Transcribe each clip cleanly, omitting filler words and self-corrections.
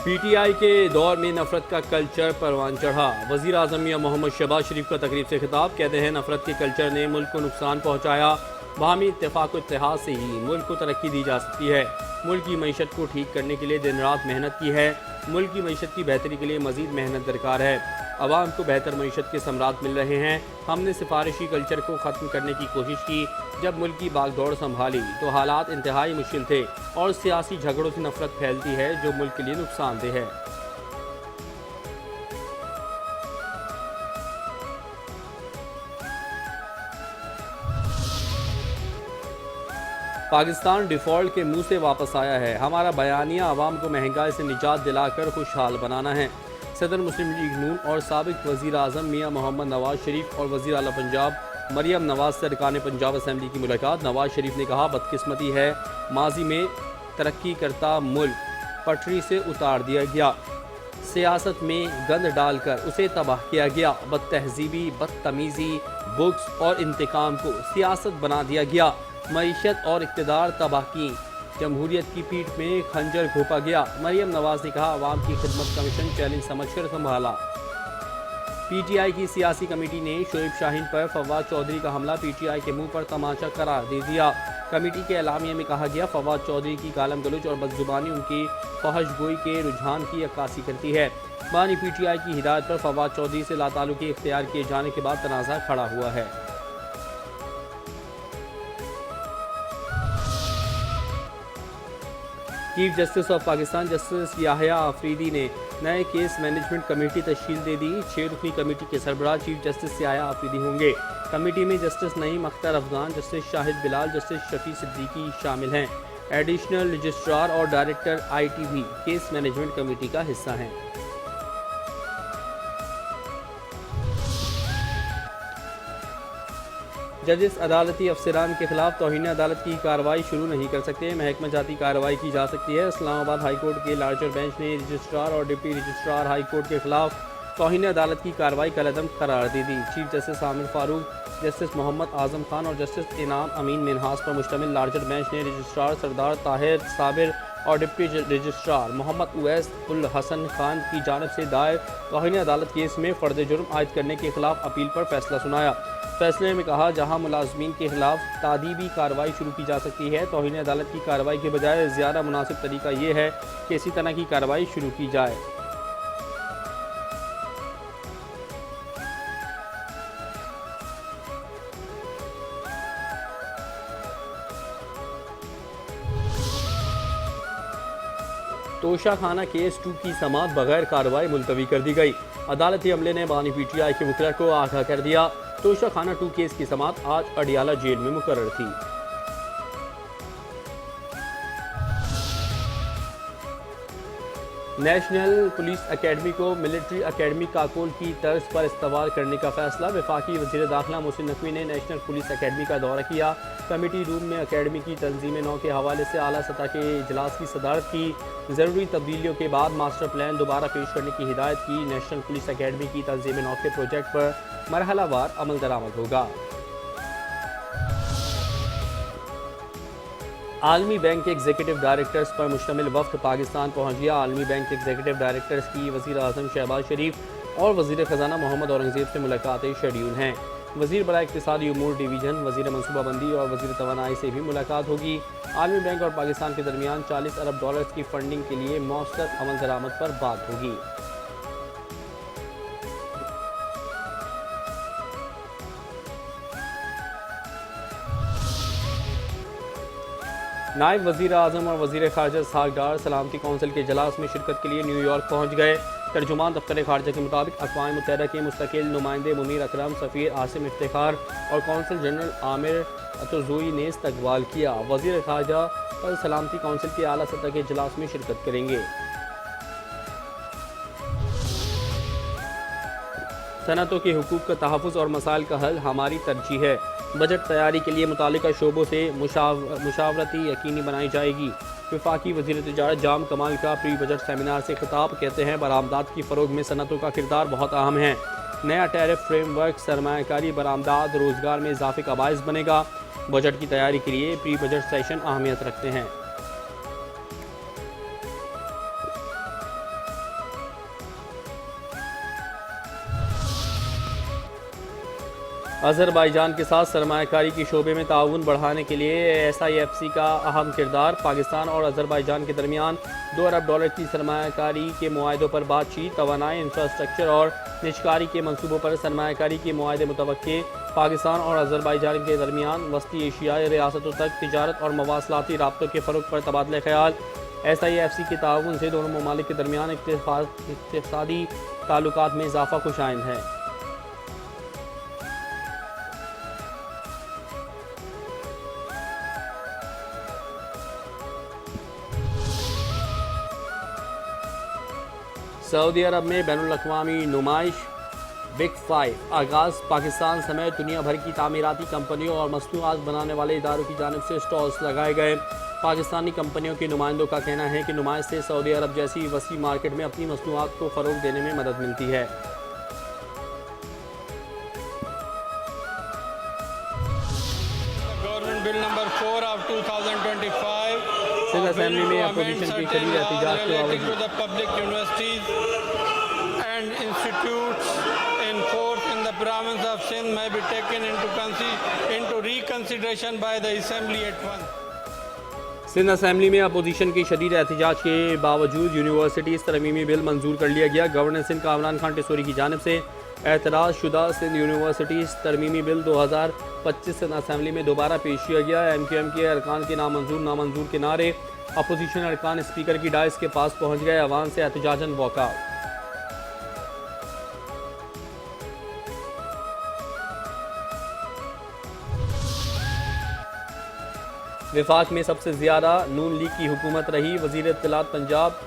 PTI के दौर में नफरत का कल्चर परवान चढ़ा। वजीर आजम मियां मोहम्मद शहबाज शरीफ का तकरीब से खिताब। कहते हैं नफरत के कल्चर ने मुल्क को नुकसान पहुंचाया। बाहमी इत्तेफाक इत्तेहाद से ही मुल्क को तरक्की दी जा सकती है। मुल्क की मईशत को ठीक करने के लिए दिन रात मेहनत की है। मुल्क की मईशत की बेहतरी के लिए मजीद मेहनत दरकार है। आवाम को बेहतर मईशत के समरात मिल रहे हैं। हमने सिफारिशी कल्चर को ख़त्म करने की कोशिश की। जब मुल्क की बागदौड़ संभाली तो हालात इंतहाई मुश्किल थे और सियासी झगड़ों से नफरत फैलती है जो मुल्क के लिए नुकसानदेह है। पाकिस्तान डिफ़ॉल्ट के मुंह से वापस आया है। हमारा बयानिया आवाम को महंगाई से निजात दिलाकर खुशहाल बनाना है। सदर मुस्लिम लीग नून और साबिक वज़ीर आज़म मियां मोहम्मद नवाज शरीफ और वज़ीर आला पंजाब मरियम नवाज से अरकान पंजाब असम्बली की मुलाकात। नवाज शरीफ ने कहा, बदकिस्मती है माजी में तरक्की करता मुल्क पटरी से उतार दिया गया। सियासत में गंद डालकर उसे तबाह किया गया। बदतहजीबी, बदतमीज़ी, बुक्स और इंतकाम को सियासत बना दिया गया। मईशत और इक़्तिदार तबाह की। जमहूरियत की पीठ में खंजर घोंपा गया। मरियम नवाज ने कहा, अवाम की खिदमत कमीशन चैलेंज समझकर संभाला। पीटीआई की सियासी कमेटी ने शोएब शाहीन पर फवाद चौधरी का हमला पीटीआई के मुंह पर तमाचा करार दे दिया। कमेटी के एलामिया में कहा गया, फवाद चौधरी की गालम गलोच और बदजुबानी उनकी फहशगोई के रुझान की अक्कासी करती है। बानी पीटीआई की हिदायत पर फवाद चौधरी से लाताल्लुकी इख्तियार किए जाने के बाद तनाज़ा खड़ा हुआ है। Chief justice of Pakistan justice Yahya Afridi ने नए केस मैनेजमेंट कमेटी तश्कील दे दी। 6 रुकनी कमेटी के सरबराह चीफ जस्टिस याहिया आफरीदी होंगे। कमेटी में justice Naeem Akhtar Afghan, justice Shahid Bilal, justice Shafi Siddiqui शामिल हैं। एडिशनल रजिस्ट्रार और डायरेक्टर IT भी केस मैनेजमेंट कमेटी का हिस्सा हैं। जजेस अदालती अफसरान के खिलाफ तौहीन अदालत की कार्रवाई शुरू नहीं कर सकते। महकमा जाती कार्रवाई की जा सकती है। इस्लामाबाद हाई कोर्ट के लार्जर बेंच ने रजिस्ट्रार और डिप्टी रजिस्ट्रार हाई कोर्ट के खिलाफ तौहीन अदालत की कार्रवाई कलअदम करार दे दी। Chief justice Aamir Farooq, justice Mohammad Azam Khan और जस्टिस इनाम अमीन मिनहास पर मुश्तमिल लार्जर बेंच ने रजिस्ट्रार सरदार ताहिर साबिर और डिप्टी रजिस्ट्रार मोहम्मद उवैस उल हसन खान की जानिब से दायर तौहीन अदालत केस में फ़र्द जुर्म आयद करने के खिलाफ अपील पर फैसला सुनाया। फैसले में कहा, जहां मुलाजमीन के खिलाफ तादीबी कार्रवाई शुरू की जा सकती है, तौहीन अदालत की कार्रवाई के बजाय ज़्यादा मुनासिब तरीका ये है कि इसी तरह की कार्रवाई शुरू की जाए। तोशा खाना केस 2 की समाअत बगैर कार्रवाई मुलतवी कर दी गई। अदालती अमले ने बानी पीटीआई के वकील को आगाह कर दिया। तोशा खाना 2 केस की समाअत आज अडियाला जेल में मुकर्रर थी। नेशनल पुलिस एकेडमी को मिलिट्री एकेडमी काकोल की तर्ज पर इस्तेमाल करने का फैसला। वफाकी वज़ीर दाखिला मोहसिन नकवी ने नेशनल पुलिस एकेडमी का दौरा किया। कमेटी रूम में एकेडमी की तंजीम नौ के हवाले से आला सतह के इजलास की सदारत की। ज़रूरी तब्दीलियों के बाद मास्टर प्लान दोबारा पेश करने की हिदायत की। नेशनल पुलिस एकेडमी की तंजीम नौ के प्रोजेक्ट पर मरहलावार अमल दरामद होगा। आलमी बैंक के एग्जीक्यूटिव डायरेक्टर्स पर मुश्तमिल वफ्द पाकिस्तान पहुंच गया। आलमी बैंक के एग्जीक्यूटिव डायरेक्टर्स की वज़ीर आज़म शहबाज शरीफ और वज़ीर ख़जाना मोहम्मद औरंगज़ेब से मुलाकातें शेड्यूल हैं। वज़ीर बराए इक़्तिसादी उमूर डिवीज़न, वज़ीर मनसूबाबंदी और वज़ीर तवानाई से भी मुलाकात होगी। आलमी बैंक और पाकिस्तान के दरमियान $40 अरब की फंडिंग के लिए मौसर अमल दरामद पर बात होगी। नायब वज़ीर आज़म और वज़ीर ख़ारजा इसहाक़ डार सलामती कौंसिल के इजलास में शिरकत के लिए न्यूयॉर्क पहुँच गए। तर्जुमान दफ्तर ख़ारजा के मुताबिक अक़वाम मुत्तहिदा के मुस्तकिल नुमाइंदे मुनीर अकरम, सफ़ीर आसिम इफ्तिखार और कौंसल जनरल आमिर अतोज़ोई ने इस्तकबाल किया। वज़ीर ख़ारजा कल सलामती कौंसिल के आला सतह के इजलास में शिरकत करेंगे। सनअतों के हुकूक़ का तहफ़्फ़ुज़ और मसाइल का हल हमारी तरजीह है। बजट तैयारी के लिए मुतालिका शोबों से मुशावरती यकीनी बनाई जाएगी। वफाकी वज़ीर तिजारत जाम कमाल का प्री बजट सेमिनार से खिताब। कहते हैं, बरामदात की फ़रोग में सनअतों का किरदार बहुत अहम है। नया टैरिफ फ्रेमवर्क सरमायाकारी, बरामदात, रोज़गार में इजाफ़े का बाइस बनेगा। बजट की तैयारी के लिए प्री बजट सेशन अहमियत रखते हैं। अज़रबैजान के साथ सरमायाकारी की शोबे में ताउन बढ़ाने के लिए SIFC का अहम किरदार। पाकिस्तान और अज़रबैजान के दरमियान $2 अरब की सरमायाकारी के मुआहदों पर बातचीत। तवानाई, इंफ्रास्ट्रक्चर और निजकारी के मनसूबों पर सरमायाकारी के मुआहदे मुतवक्के। पाकिस्तान और अज़रबैजान के दरमियान वस्ती एशियाई रियासतों तक तिजारत और मवासलाती राब्तों के फ़रोग़ पर तबादला ख्याल। SIFC के ताउन से दोनों ममालिक के दरमियान इक़्तिसादी ताल्लुकात में इजाफ़ा खुशाइन है। सऊदी अरब में बैनुल-अक़वामी नुमाइश बिग 5 आगाज़। पाकिस्तान समेत दुनिया भर की तामीराती कंपनियों और मसनूआत बनाने वाले इदारों की जानिब से स्टॉल्स लगाए गए। पाकिस्तानी कंपनियों के नुमाइंदों का कहना है कि नुमाइश से सऊदी अरब जैसी वसी मार्केट में अपनी मसनूआत को फ़रोग़ देने में मदद मिलती है। Government bill number 4 of 2025 Sindh assembly में अपोजिशन की शदीद एहतजाज के बावजूद public universities and institutes in force in the province of Sindh may be taken into reconsideration by the assembly at once। Sindh assembly में अपोजिशन की शदीद एहतजाज के बावजूद यूनिवर्सिटीज़ तरमीमी बिल मंजूर कर लिया गया। गवर्नर सिंध का इमरान खान टिसोरी की जानिब से एतराज़ शुदा सिंध यूनिवर्सिटीज़ तरमीमी बिल 2025 सिंध असेंबली में दोबारा पेश किया गया। MQM के अरकान के नामंजूर के नारे। अपोजिशन अरकान स्पीकर की डाइस के पास पहुँच गए। अवाम से एहतजाजन वॉकआउट। विफाक में सबसे ज़्यादा नून लीग की हुकूमत रही। वज़ीर इत्तलात पंजाब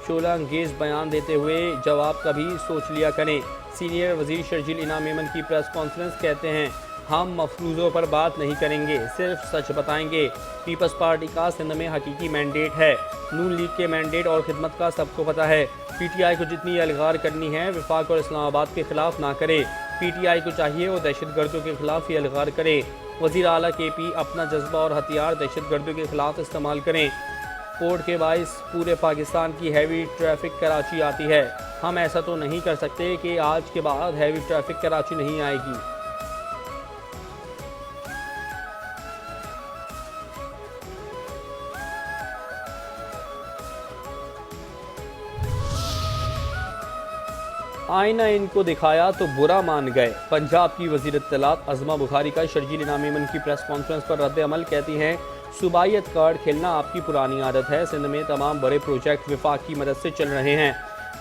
शोला अंगेज़ बयान देते हुए जवाब कभी सोच लिया करें। सीनियर वज़ीर शर्जील इनाम मेमन की प्रेस कॉन्फ्रेंस। कहते हैं हम मफरूज़ों पर बात नहीं करेंगे, सिर्फ सच बताएंगे। पीपल्स पार्टी का सिंध में हकीकी मैंडेट है। नून लीग के मैंडेट और खिदमत का सबको पता है। PTI को जितनी अलगार करनी है विफाक और इस्लामाबाद के खिलाफ ना करे। PTI को चाहिए वो दहशत गर्दों के खिलाफ ही अलगार करे। वज़ीर आला KP अपना जज्बा और हथियार दहशत गर्दों के खिलाफ इस्तेमाल करें। पोर्ट के बाइस पूरे पाकिस्तान की हैवी ट्रैफिक कराची आती है। हम ऐसा तो नहीं कर सकते कि आज के बाद हैवी ट्रैफिक कराची नहीं आएगी। आईना इनको दिखाया तो बुरा मान गए। पंजाब की वज़ीर इत्तलात अज़मा बुखारी का शर्जील इनाम मेमन की प्रेस कॉन्फ्रेंस पर रद्द अमल। कहती हैं सूबाइयत कार्ड खेलना आपकी पुरानी आदत है। सिंध में तमाम बड़े प्रोजेक्ट विफाक की मदद से चल रहे हैं।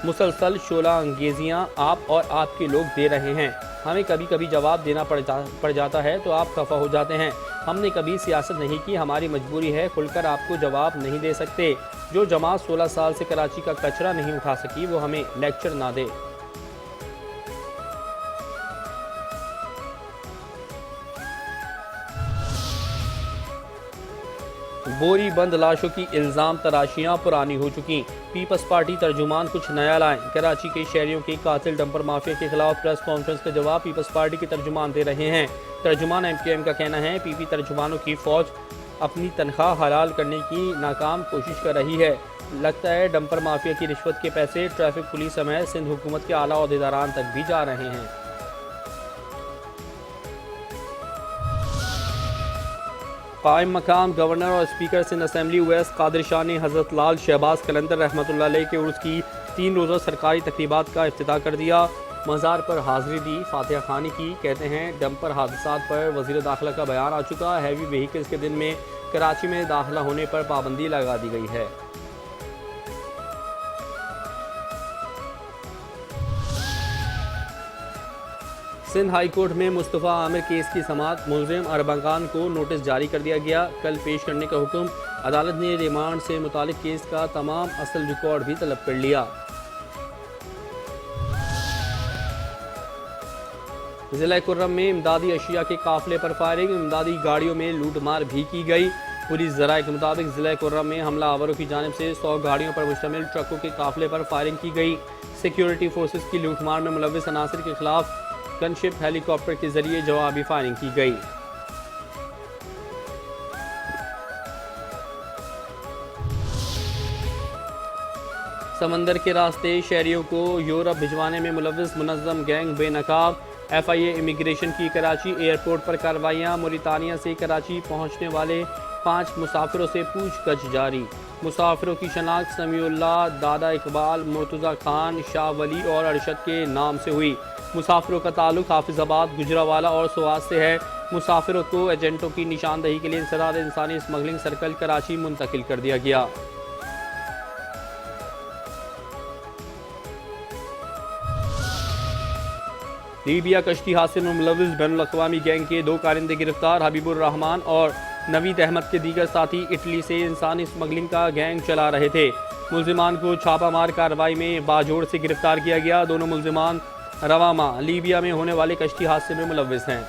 मुसलसल शोला अंगेजियाँ आप और आपके लोग दे रहे हैं। हमें कभी कभी जवाब देना पड़ जाता है तो आप खफा हो जाते हैं। हमने कभी सियासत नहीं की, हमारी मजबूरी है। खुलकर आपको जवाब नहीं दे सकते। जो जमात 16 साल से कराची का कचरा नहीं उठा सकी वो हमें लेक्चर ना दे। बोरी बंद लाशों की इल्ज़ाम तराशियाँ पुरानी हो चुकी। पीपल्स पार्टी तर्जुमान कुछ नया लाएं। कराची के शहरियों के कातिल डंपर माफिया के खिलाफ प्रेस कॉन्फ्रेंस का जवाब पीपल्स पार्टी के तर्जुमान दे रहे हैं। तर्जुमान MQM का कहना है PP तर्जुमानों की फ़ौज अपनी तनख्वाह हलाल करने की नाकाम कोशिश कर रही है। लगता है डंपर माफिया की रिश्वत के पैसे ट्रैफिक पुलिस समेत सिंध हुकूमत के आला ओहदेदारान तक भी जा रहे हैं। कायम मकाम गवर्नर और स्पीकर सिंध असेंबली उवैस कादिर शाह ने हज़रत लाल शहबाज कलंदर रहमतुल्लाह अलैह के उर्स की 3 रोज़ा सरकारी तकरीबात का इफ्तिताह कर दिया। मज़ार पर हाज़िरी दी, फातिहा खानी की। कहते हैं डंपर हादसात पर वज़ीर दाखिला का बयान आ चुका। हैवी व्हीकल्स के दिन में कराची में दाखिला होने पर पाबंदी लगा दी गई है। सिंध हाई कोर्ट में मुस्तफ़ा आमिर केस की समाअत। मुलज़िम अरबकान को नोटिस जारी कर दिया गया। कल पेश करने का हुक्म। अदालत ने रिमांड से मुतालिक केस का तमाम असल रिकॉर्ड भी तलब कर लिया। ज़िला कुर्रम में इमदादी अशिया के काफिले पर फायरिंग। इमदादी गाड़ियों में लूटमार भी की गई। पुलिस ज़राए के मुताबिक ज़िला कुर्रम में हमला आवरों की जानिब से 100 गाड़ियों पर मुश्तमिल ट्रकों के काफिले पर फायरिंग की गई। सिक्योरिटी फोर्सेस की लूटमार में मुलव्विस अनासर के खिलाफ गनशिप हेलीकॉप्टर के जरिए जवाबी फायरिंग की गई। समंदर के रास्ते शहरियों को यूरोप भिजवाने में मुलव्विस मुनज़्ज़म गैंग बेनकाब। FIA इमिग्रेशन की कराची एयरपोर्ट पर कार्रवाइयाँ। मोरितानिया से कराची पहुँचने वाले 5 मुसाफिरों से पूछताछ जारी। मुसाफिरों की शनाख्त समीउल्लाह, दादा इकबाल, मुर्तज़ा खान, शाह वली और अरशद के नाम से हुई। मुसाफिरों का ताल्लुक हाफिजाबाद, गुजरावाला और सुवास से है। मुसाफिरों को एजेंटों की निशानदही के लिए इंसदाद इंसानी स्मगलिंग सर्कल कराची मुंतकिल कर दिया गया। लीबिया कश्ती हादसे में मुलविस बैनुल अक़वामी गैंग के 2 कारिंदे गिरफ्तार। हबीबुर रहमान और नवीद अहमद के दीगर साथी इटली से इंसानी स्मगलिंग का गैंग चला रहे थे। मुल्जिमान को छापामार कार्रवाई में बाजोड़ से गिरफ्तार किया गया। दोनों मुल्जिमान रवामा, लीबिया में होने वाले कश्ती हादसे में मुलविस हैं।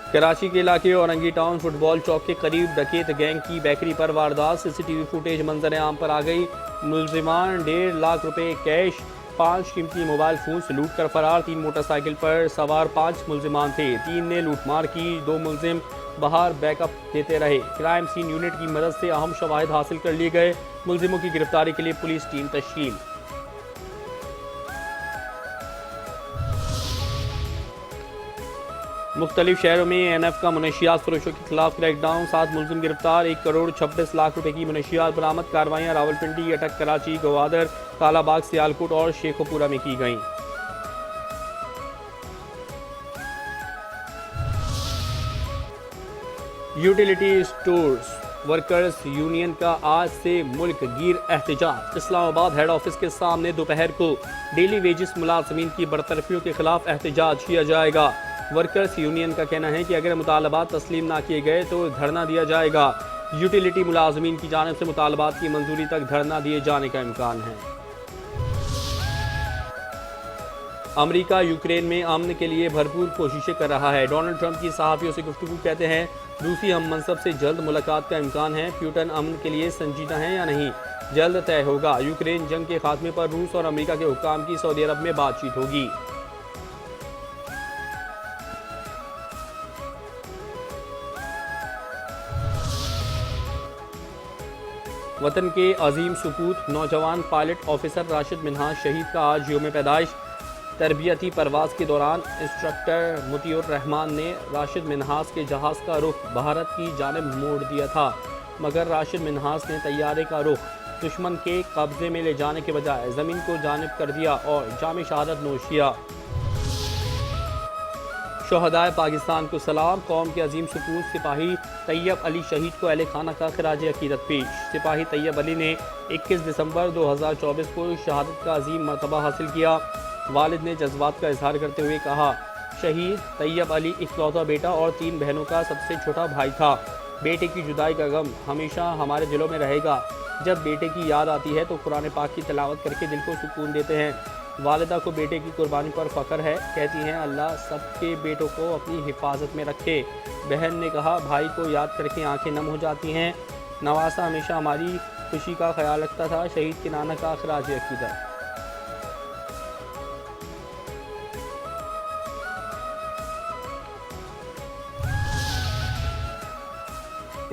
कराची के इलाके औरंगी टाउन फुटबॉल चौक के करीब डकैत गैंग की बेकरी पर वारदात। CCTV फुटेज मंजर आम पर आ गई। मुल्जिमान 1.5 लाख रुपए कैश, 5 कीमती मोबाइल फोन से लूट कर फरार। 3 मोटरसाइकिल पर सवार 5 मुल्जिमान थे। 3 ने लूटमार की, 2 मुल्जिम बाहर बैकअप देते रहे। क्राइम सीन यूनिट की मदद से अहम शवाहिद हासिल कर लिए गए। मुल्जिमों की गिरफ्तारी के लिए पुलिस टीम तश्कील। मुख्तलिफ शहरों में NF का मुनशियात फरोशों के खिलाफ क्रैकडाउन। 7 मुल्जिम गिरफ्तार। 1 करोड़ 26 लाख रुपए की मुनशियात बरामद। कार्रवाइयाँ रावलपिंडी, अटक, कराची, गवादर, कालाबाग, सियालकोट और शेखोपुरा में की गईं। यूटिलिटी स्टोर्स वर्कर्स यूनियन का आज से मुल्क गिर एहतजाज। इस्लामाबाद हेड ऑफिस के सामने दोपहर को डेली वेजेस मुलाजमीन की बरतरफियों के खिलाफ एहतजाज किया जाएगा। वर्कर्स यूनियन का कहना है कि अगर मुतालबात तस्लीम ना किए गए तो धरना दिया जाएगा। यूटिलिटी मुलाजमीन की जानिब से मुतालबात की मंजूरी तक धरना दिए जाने का इम्कान है। अमेरिका यूक्रेन में अमन के लिए भरपूर कोशिशें कर रहा है। डोनाल्ड ट्रंप की सहाफ़ियों से गुफ्तगू कहते हैं रूसी हम मनसब से जल्द मुलाकात का इम्कान है। प्यूटन अमन के लिए संजीदा है या नहीं, जल्द तय होगा। यूक्रेन जंग के खात्मे पर रूस और अमेरिका के हुक्काम की सऊदी अरब में बातचीत होगी। वतन के अजीम सुपूत नौजवान पायलट ऑफिसर राशिद मिन्हाज शहीद का आज यौम पैदाइश। तरबियती परवाज के दौरान इंस्ट्रक्टर मुतीउर रहमान ने राशिद मिन्हाज के जहाज़ का रुख भारत की जानिब मोड़ दिया था, मगर राशिद मिन्हाज ने तैयारे का रुख दुश्मन के कब्जे में ले जाने के बजाय ज़मीन को जानिब कर दिया और जाम शहादत नोश किया। शोहदाए पाकिस्तान को सलाम। कौम के अजीम सुपूत सिपाही तैयब अली शहीद को अहले खाना का खराज अकीदत पेश। सिपाही तैयब अली ने 21 दिसंबर 2024 को शहादत का अजीम मर्तबा हासिल किया। वालिद ने जज्बात का इजहार करते हुए कहा, शहीद तैयब अली इकलौता बेटा और 3 बहनों का सबसे छोटा भाई था। बेटे की जुदाई का गम हमेशा हमारे दिलों में रहेगा। जब बेटे की याद आती है तो कुरान पाक की तिलावत करके दिल को सुकून देते हैं। वालिदा को बेटे की कुर्बानी पर फ़ख्र है। कहती हैं अल्लाह सबके बेटों को अपनी हिफाजत में रखे। बहन ने कहा, भाई को याद करके आंखें नम हो जाती हैं। नवासा हमेशा हमारी खुशी का ख्याल रखता था। शहीद के नाना का खराज अकीदत।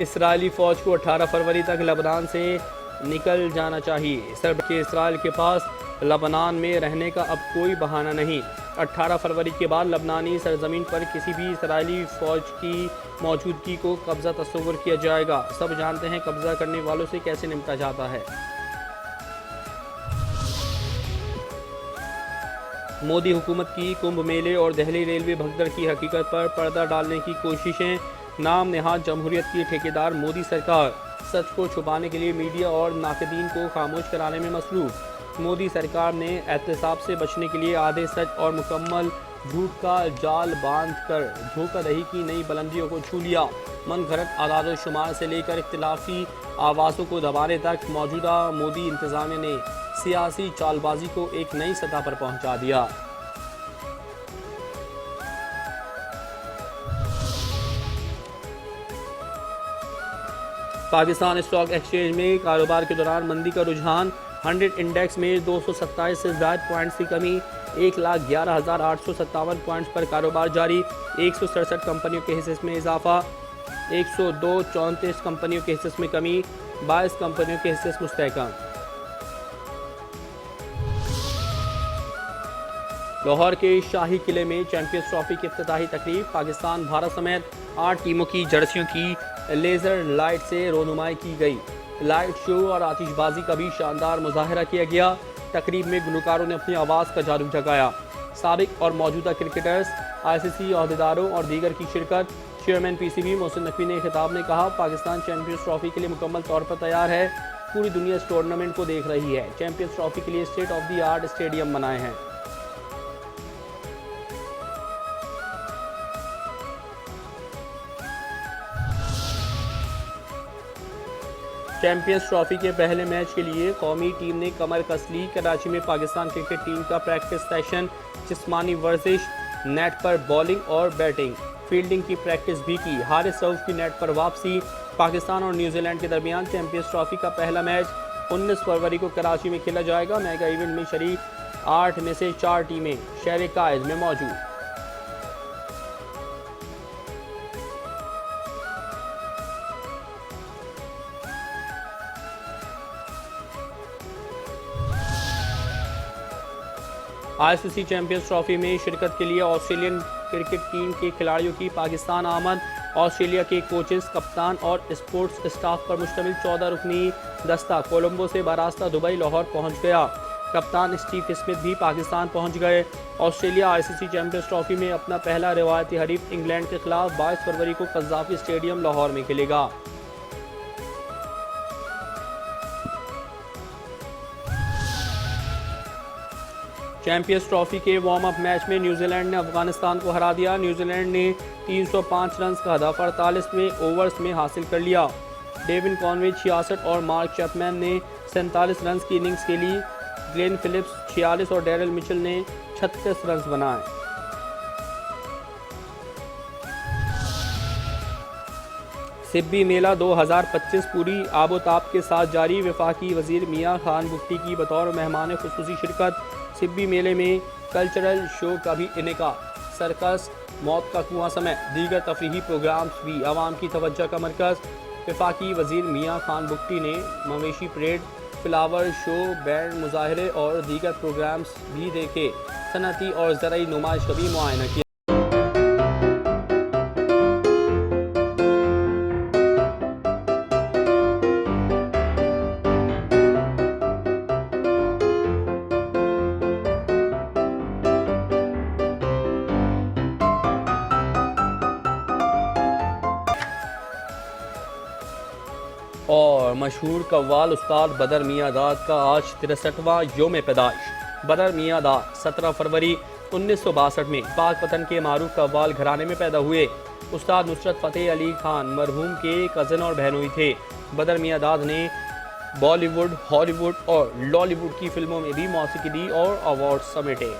इसराइली फ़ौज को 18 फरवरी तक लबनान से निकल जाना चाहिए। सरब के इसराइल के पास लबनान में रहने का अब कोई बहाना नहीं। 18 फरवरी के बाद लबनानी सरजमीन पर किसी भी इसराइली फ़ौज की मौजूदगी को कब्ज़ा तस्वुर किया जाएगा। सब जानते हैं कब्ज़ा करने वालों से कैसे निपटा जाता है। मोदी हुकूमत की कुंभ मेले और दिल्ली रेलवे भगदड़ की हकीकत पर पर्दा डालने की कोशिशें। नाम नेहाद जमहूरियत की ठेकेदार मोदी सरकार सच को छुपाने के लिए मीडिया और नाक़दीन को खामोश कराने में मसरूफ़। मोदी सरकार ने एहतसाब से बचने के लिए आधे सच और मुकम्मल झूठ का जाल बांध कर धोखाधड़ी की नई बुलंदियों को छू लिया। मन घड़त आदाद शुमार से लेकर इख्तिलाफी आवाज़ों को दबाने तक मौजूदा मोदी इंतज़ामिया ने सियासी चालबाजी को एक नई सतह पर पहुँचा दिया। पाकिस्तान स्टॉक एक्सचेंज में कारोबार के दौरान मंदी का रुझान। 100 इंडेक्स में 227 से ज़ायद पॉइंट्स की कमी। 1,11,857 पॉइंट्स पर कारोबार जारी। 167 कंपनियों के हिस्से में इजाफा। 102 34 कंपनियों के हिस्से में कमी। 22 कंपनियों के हिस्से मुस्तहकम। लाहौर के शाही किले में चैंपियंस ट्रॉफी की इफ्तिताही तकरीब। पाकिस्तान भारत समेत 8 टीमों की जर्सियों की लेजर लाइट से रोनुमाई की गई। लाइट शो और आतिशबाजी का भी शानदार मुजाहरा किया गया। तकरीब में गुलकारों ने अपनी आवाज़ का जादू जगाया। साबिक और मौजूदा क्रिकेटर्स, ICC अहदेदारों और दीगर की शिरकत। चेयरमैन PCB मोहसिन नकवी ने खिताब में कहा, पाकिस्तान चैंपियंस ट्रॉफी के लिए मुकम्मल तौर पर तैयार है। पूरी दुनिया इस टूर्नामेंट को देख रही है। चैंपियंस ट्रॉफी के लिए state of the art stadium बनाए हैं। चैंपियंस ट्रॉफी के पहले मैच के लिए कौमी टीम ने कमर कस ली। कराची में पाकिस्तान क्रिकेट टीम का प्रैक्टिस सेशन, जिस्मानी वर्जिश, नेट पर बॉलिंग और बैटिंग, फील्डिंग की प्रैक्टिस भी की। हारिस रऊफ की नेट पर वापसी। पाकिस्तान और न्यूजीलैंड के दरमियान चैंपियंस ट्रॉफी का पहला मैच 19 फरवरी को कराची में खेला जाएगा। मेगा इवेंट में शरीक 8 में से 4 टीमें शहर कायद में मौजूद। ICC चैंपियंस ट्रॉफी में शिरकत के लिए ऑस्ट्रेलियन क्रिकेट टीम के खिलाड़ियों की पाकिस्तान आमद। ऑस्ट्रेलिया के कोचेस, कप्तान और स्पोर्ट्स स्टाफ पर मुश्तमिल 14 रुकनी दस्ता कोलंबो से बरास्ता दुबई लाहौर पहुंच गया। कप्तान स्टीव स्मिथ भी पाकिस्तान पहुंच गए। ऑस्ट्रेलिया ICC चैंपियंस ट्रॉफी में अपना पहला रिवायती हरीफ इंग्लैंड के खिलाफ 22 फरवरी को कज़ाफ़ी स्टेडियम लाहौर में खेलेगा। चैंपियंस ट्रॉफी के वार्म अप मैच में न्यूजीलैंड ने अफगानिस्तान को हरा दिया। न्यूजीलैंड ने 305 रन का हदफ 48वें ओवर्स में हासिल कर लिया। डेविन कॉनवे 66 और मार्क चैपमैन ने 47 रन की इनिंग्स के लिए। ग्लेन फिलिप्स 46 और डैरिल मिचेल ने 36 रन बनाए। सिब्बी मेला 2025 पूरी आबोताब के साथ जारी। वफाकी वजीर मियां खान बुख्ती की बतौर मेहमान खुसूसी शिरकत। सिब्बी मेले में कल्चरल शो का भी इनेका, सर्कस, मौत का कुआं समेत दीगर तफरीही प्रोग्राम्स भी आवाम की तवज्जो का मरकज़। वफाकी वजीर मियां खान बुख्ती ने मवेशी परेड, फ्लावर शो, बैंड मुजाहरे और दीगर प्रोग्राम्स भी देखे। सनती और ज़राई नुमाइश का भी मुआयना किया। और मशहूर कव्वाल उस्ताद बदर मियां दाद का आज 63वां योम पैदाइश। बदर मियां दाद 17 फरवरी 1962 में पाक वतन के मारूफ कव्वाल घराने में पैदा हुए। उस्ताद नुसरत फ़तेह अली खान मरहूम के कज़न और बहनोई थे। बदर मियां दाद ने बॉलीवुड, हॉलीवुड और लॉलीवुड की फिल्मों में भी मौसीकी दी और अवार्ड समेटे।